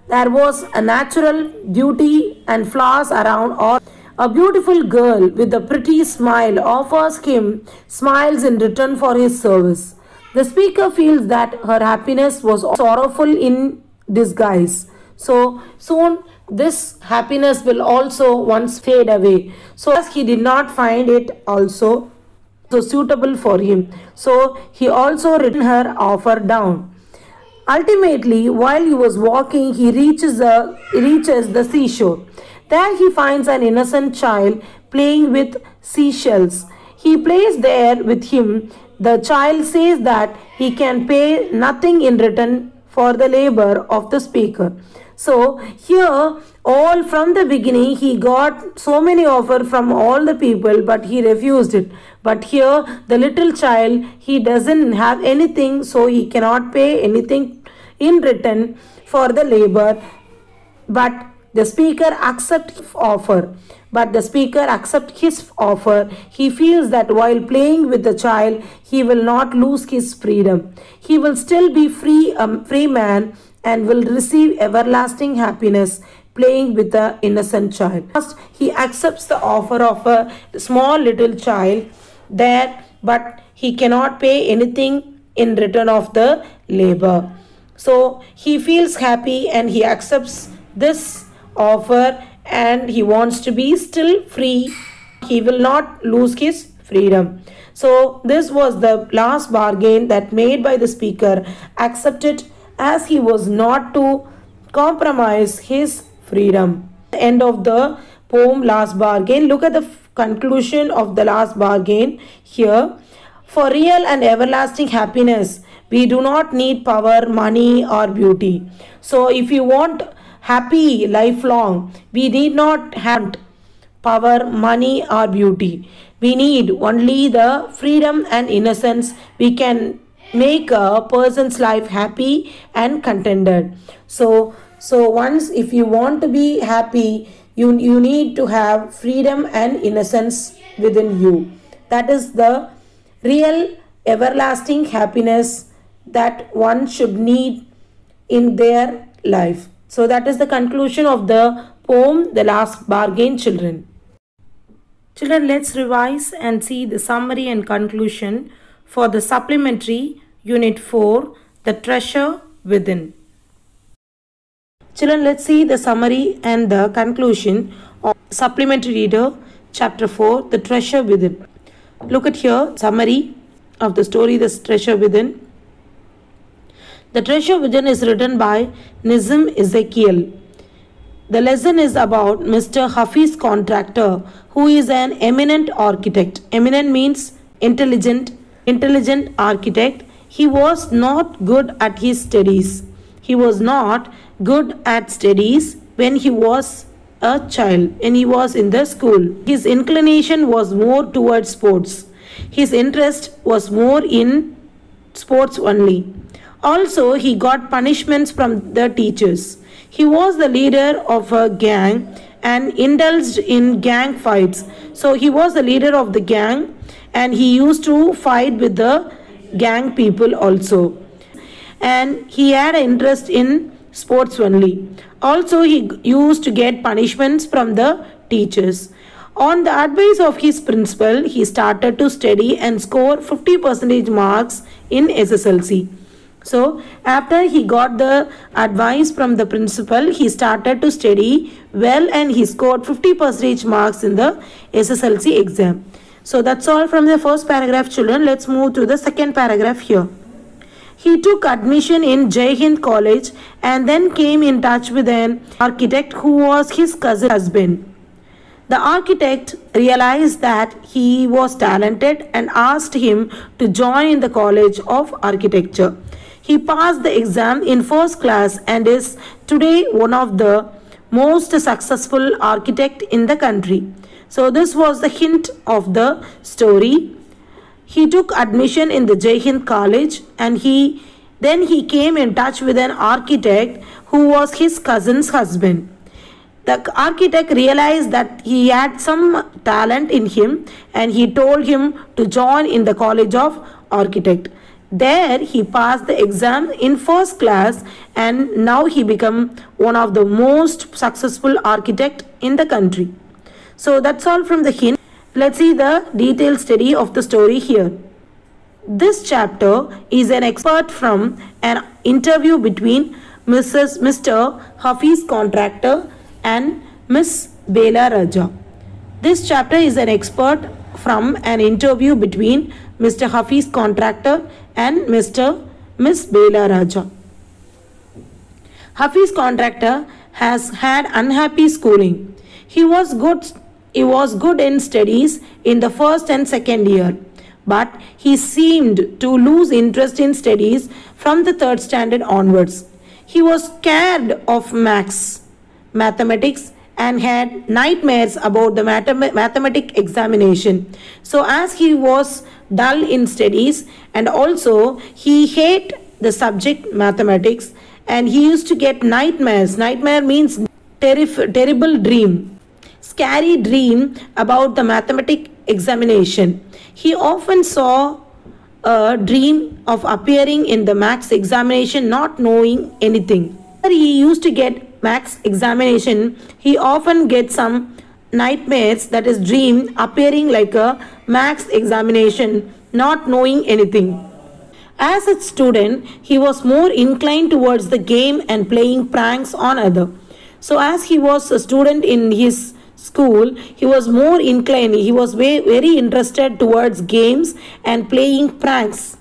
there was a natural beauty and flowers around all. A beautiful girl with a pretty smile offers him smiles in return for his service. The speaker feels that her happiness was sorrowful in disguise. So soon this happiness will also once fade away. So as he did not find it also so suitable for him. So he also written her offer down. Ultimately, while he was walking, he reaches the seashore. There he finds an innocent child playing with seashells. He plays there with him. The child says that he can pay nothing in return for the labor of the speaker. So here, all from the beginning, he got so many offers from all the people, but he refused it. But here, the little child, he doesn't have anything, so he cannot pay anything in return for the labor. But the speaker accepts his offer. He feels that while playing with the child, he will not lose his freedom. He will still be free man and will receive everlasting happiness playing with the innocent child. First, he accepts the offer of a small little child there, but he cannot pay anything in return of the labor. So he feels happy and he accepts this offer and he wants to be still free. He will not lose his freedom. So this was the last bargain that made by the speaker, accepted as he was not to compromise his freedom. End of the poem Last Bargain. Look at the conclusion of the last bargain here. For real and everlasting happiness, we do not need power, money or beauty. So if you want happy lifelong, we need not have power, money or beauty. We need only the freedom and innocence. We can make a person's life happy and contented. So once if you want to be happy, you need to have freedom and innocence within you. That is the real everlasting happiness that one should need in their life. So that is the conclusion of the poem, The Last Bargain, children. Children, let's revise and see the summary and conclusion for the supplementary Unit 4, The Treasure Within. Children, let's see the summary and the conclusion of Supplementary Reader, Chapter 4, The Treasure Within. Look at here, summary of the story, The Treasure Within. The Treasure Within is written by Nizam Ezekiel. The lesson is about Mr. Hafiz Contractor, who is an eminent architect. Eminent means intelligent architect. He was not good at his studies. When he was a child, when he was in the school. His inclination was more towards sports. His interest was more in sports only. Also, he got punishments from the teachers. He was the leader of a gang and indulged in gang fights. So he was the leader of the gang and he used to fight with the gang people also. And he had an interest in sports only. Also, he used to get punishments from the teachers. On the advice of his principal, he started to study and score 50% marks in SSLC. So, after he got the advice from the principal, he started to study well and he scored 50% marks in the SSLC exam. So, that's all from the first paragraph, children. Let's move to the second paragraph here. He took admission in Jai Hind College and then came in touch with an architect who was his cousin husband. The architect realized that he was talented and asked him to join in the College of Architecture. He passed the exam in first class and is today one of the most successful architect in the country. So this was the hint of the story. He took admission in the Jai Hind College and then he came in touch with an architect who was his cousin's husband. The architect realized that he had some talent in him and he told him to join in the College of Architect. There he passed the exam in first class and now he became one of the most successful architect in the country. So that's all from the hint. Let's see the detailed study of the story here. This chapter is an expert from an interview between Mr. Hafiz Contractor and Miss Bela Raja. This chapter is an expert from an interview between Mr. Hafiz Contractor and Miss Bela Raja. Hafiz Contractor has had unhappy schooling. He was good in studies in the first and second year, but he seemed to lose interest in studies from the third standard onwards. He was scared of mathematics and had nightmares about the mathematic examination. So as he was dull in studies and also he hated the subject mathematics and he used to get nightmares. Nightmare means terrible dream, scary dream about the mathematic examination. He often saw a dream of appearing in the maths examination not knowing anything. He used to get maths examination, he often gets some nightmares, that is dream appearing like a maths examination not knowing anything. As a student, he was more inclined towards the game and playing pranks on others. So as he was a student in his school, he was more inclined, he was very interested towards games and playing pranks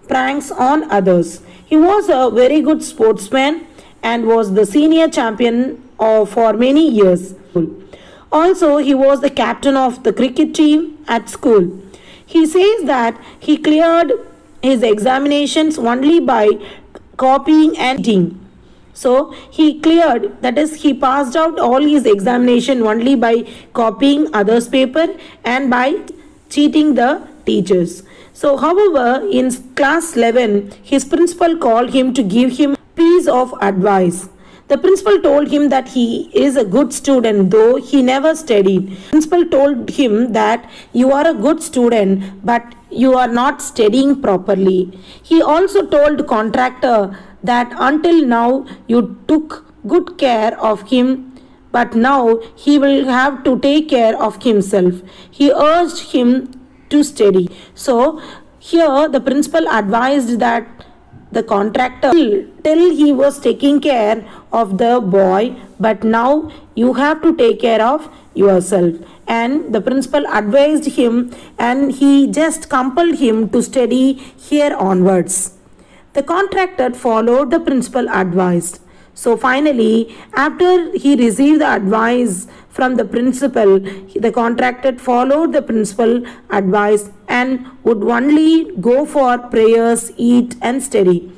on others. He was a very good sportsman and was the senior champion for many years. Also, he was the captain of the cricket team at school. He says that he cleared his examinations only by copying and cheating. So, he cleared, that is, he passed out all his examination only by copying others' paper and by cheating the teachers. So, however, in class 11, his principal called him to give him piece of advice. The principal told him that he is a good student though he never studied. The principal told him that you are a good student but you are not studying properly. He also told the contractor that until now you took good care of him but now he will have to take care of himself. He urged him to study. So here the principal advised that the contractor till he was taking care of the boy, but now you have to take care of yourself. And the principal advised him and he just compelled him to study here onwards. The contractor followed the principal advice. So finally, after he received the advice from the principal, the contractor followed the principal advice and would only go for prayers, eat and study.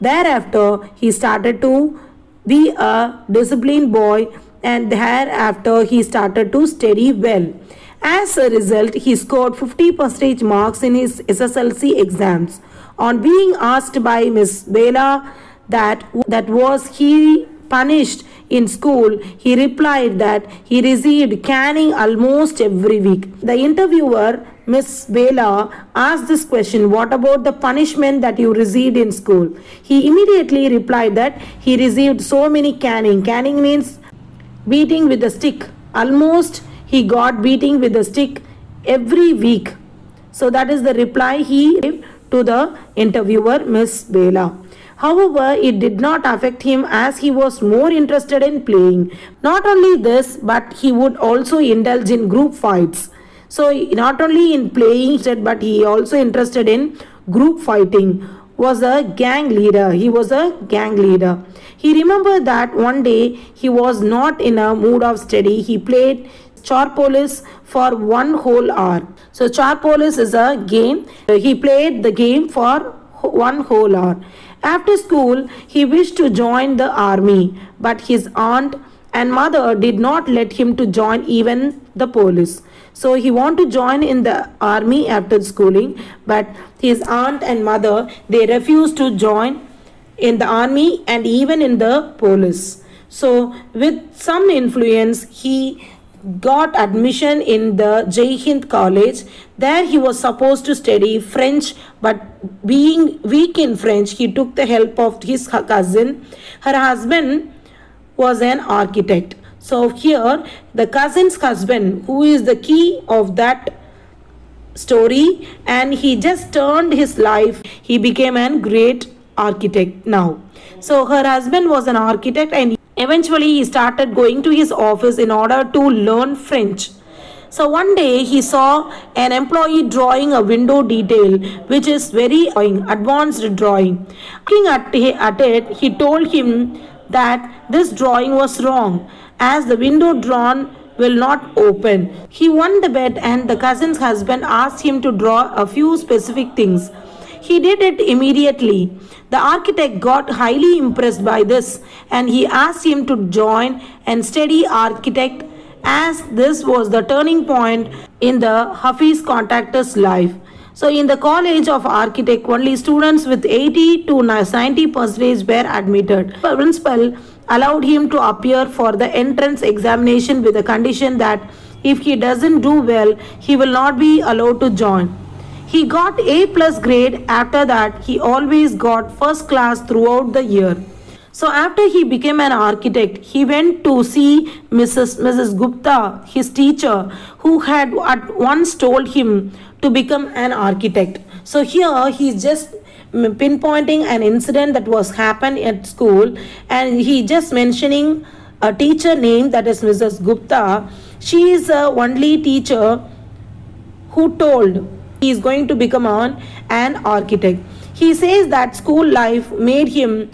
Thereafter, he started to be a disciplined boy and thereafter he started to study well. As a result, he scored 50% marks in his SSLC exams. On being asked by Miss Bela that was he punished in school, he replied that he received caning almost every week. The interviewer, Miss Bela, asked this question, what about the punishment that you received in school? He immediately replied that he received so many caning. Caning means beating with a stick. Almost he got beating with a stick every week. So that is the reply he gave to the interviewer, Miss Bela. However, it did not affect him as he was more interested in playing. Not only this, but he would also indulge in group fights. So not only in playing, but he also interested in group fighting. Was a gang leader. He was a gang leader. He remembered that one day he was not in a mood of study. He played Charpolis for 1 whole hour. So Charpolis is a game. He played the game for 1 whole hour. After school, he wished to join the army, but his aunt and mother did not let him to join even the police. So he wanted to join in the army after schooling, but his aunt and mother, they refused to join in the army and even in the police. So with some influence, he got admission in the Jai Hind College. There he was supposed to study French, but being weak in French, he took the help of his cousin. Her husband was an architect. So here the cousin's husband, who is the key of that story, and he just turned his life. He became a great architect now. So her husband was an architect, and eventually he started going to his office in order to learn French. So one day he saw an employee drawing a window detail, which is very advanced drawing. Looking at it, he told him that this drawing was wrong, as the window drawn will not open. He won the bet, and the cousin's husband asked him to draw a few specific things. He did it immediately. The architect got highly impressed by this, and he asked him to join and study architect, as this was the turning point in the Hafiz contractor's life. So in the College of Architect, only students with 80 to 90% were admitted. The principal allowed him to appear for the entrance examination with the condition that if he doesn't do well, he will not be allowed to join. He got A+ grade. After that, he always got first class throughout the year. So after he became an architect, he went to see Mrs. Gupta, his teacher, who had at once told him to become an architect. So here he's just pinpointing an incident that was happened at school, and he just mentioning a teacher name, that is Mrs. Gupta. She is the only teacher who told he is going to become an architect. He says that school life made him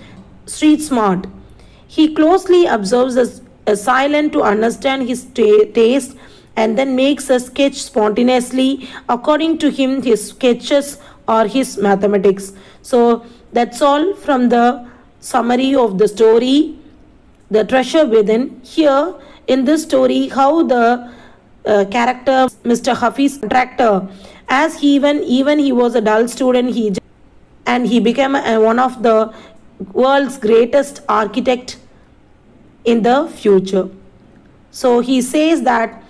street smart. He closely observes a silent to understand his taste, and then makes a sketch spontaneously. According to him, his sketches are his mathematics. So that's all from the summary of the story, The Treasure Within. Here in this story, how the character Mr. Hafiz contractor, as even he was a dull student, he became one of the world's greatest architect in the future. So he says that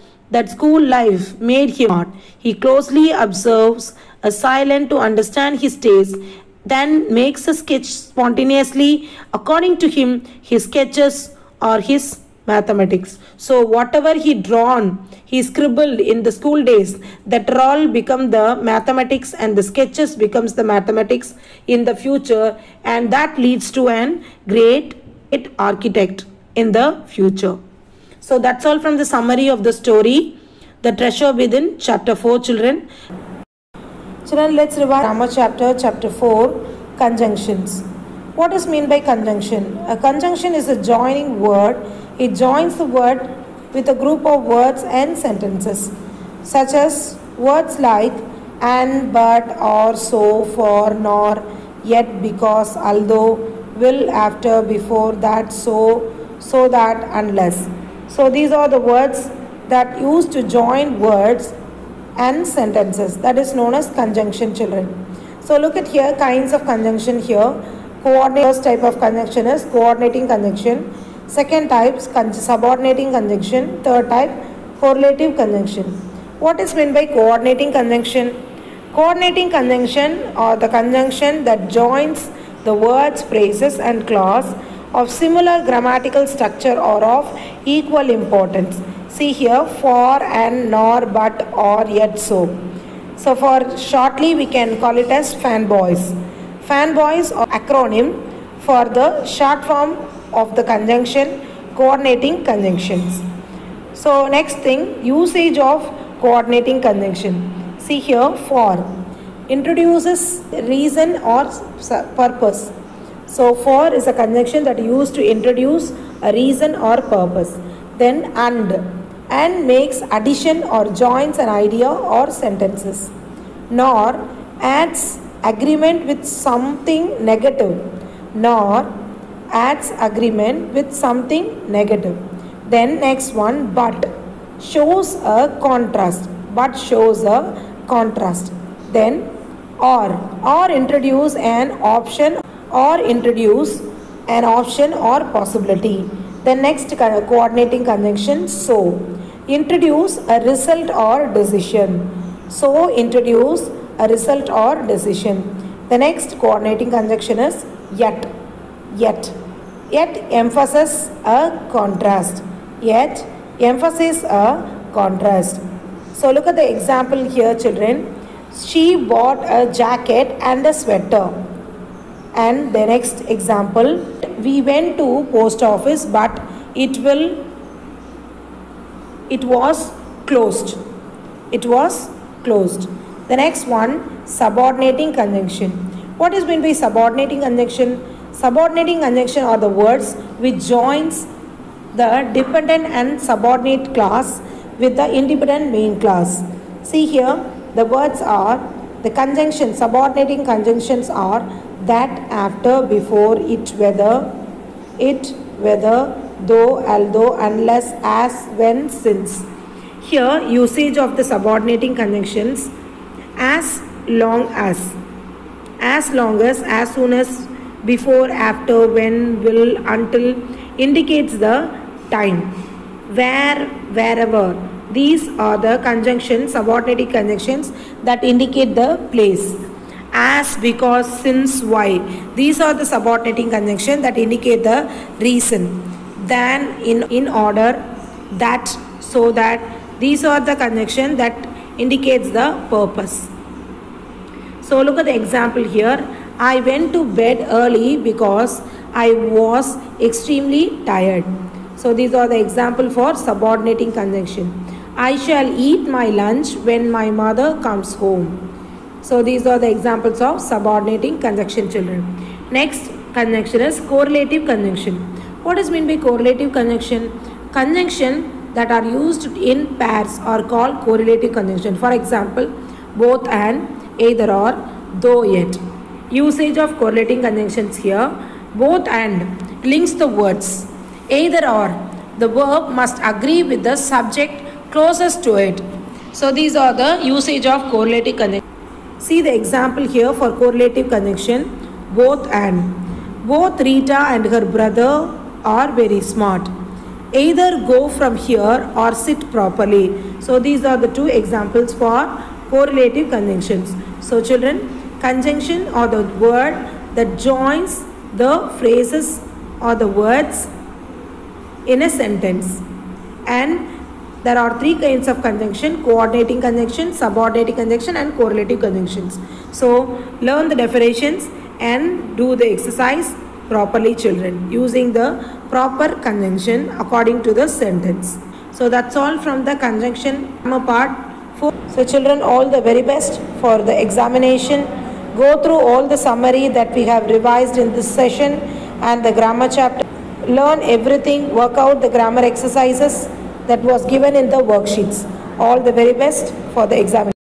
school life made him smart. He closely observes a silent to understand his taste, then makes a sketch spontaneously. According to him, his sketches are his mathematics. So whatever he scribbled in the school days, that all become the mathematics, and the sketches becomes the mathematics in the future, and that leads to an great architect in the future. So that's all from the summary of the story, The Treasure Within, chapter 4, children. Children, let's revise grammar chapter 4, conjunctions. What is meant by conjunction? A conjunction is a joining word. It joins the word with a group of words and sentences, such as words like and, but, or, so, for, nor, yet, because, although, will, after, before, that, so that, unless. So these are the words that used to join words and sentences. That is known as conjunction, children. So look at here, kinds of conjunction here. First type of conjunction is coordinating conjunction. Second type, subordinating conjunction. Third type, correlative conjunction. What is meant by coordinating conjunction? Coordinating conjunction or the conjunction that joins the words, phrases and clause of similar grammatical structure or of equal importance. See here, for, and, nor, but, or, yet, so. So for shortly we can call it as fanboys. Fanboys or acronym for the short form of the conjunction coordinating conjunctions. So next thing, usage of coordinating conjunction. See here, for introduces reason or purpose. So for is a conjunction that used to introduce a reason or purpose. Then and makes addition or joins an idea or sentences. Nor adds agreement with something negative. Nor adds agreement with something negative. Then next one, but shows a contrast. But shows a contrast. Then or introduce an option or introduce an option or possibility. The next coordinating conjunction, so introduce a result or decision. So introduce a result or decision. The next coordinating conjunction is yet. Yet emphasizes a contrast. Yet emphasizes a contrast. So look at the example here, children. She bought a jacket and a sweater. And the next example, we went to post office but it was closed. It was closed. The next one, subordinating conjunction. What is meant by subordinating conjunction? Subordinating conjunction are the words which joins the dependent and subordinate class with the independent main class. See here, the words are, the conjunction, subordinating conjunctions are that, after, before, it, whether, though, although, unless, as, when, since. Here, usage of the subordinating conjunctions, as long as, as soon as, before, after, when, will, until, indicates the time. Where, wherever. These are the conjunctions, subordinating conjunctions that indicate the place. As, because, since, why. These are the subordinating conjunctions that indicate the reason. Than, in order, that, so that. These are the conjunctions that indicates the purpose. So look at the example here. I went to bed early because I was extremely tired. So these are the example for subordinating conjunction. I shall eat my lunch when my mother comes home. So these are the examples of subordinating conjunction, children. Next conjunction is correlative conjunction. What is meant by correlative conjunction? Conjunction that are used in pairs are called correlative conjunction. For example, both and, either or, though yet. Usage of correlating conjunctions here. Both and links the words. Either or, the verb must agree with the subject closest to it. So these are the usage of correlative conjunction. See the example here for correlative conjunction. Both and. Both Rita and her brother are very smart. Either go from here or sit properly. So these are the two examples for correlative conjunctions. So children, conjunction or the word that joins the phrases or the words in a sentence. And there are three kinds of conjunction: coordinating conjunction, subordinating conjunction and correlative conjunctions. So learn the definitions and do the exercise properly, children, using the proper conjunction according to the sentence. So that's all from the conjunction part 4. So children, all the very best for the examination. Go through all the summary that we have revised in this session and the grammar chapter. Learn everything, work out the grammar exercises that was given in the worksheets. All the very best for the examination.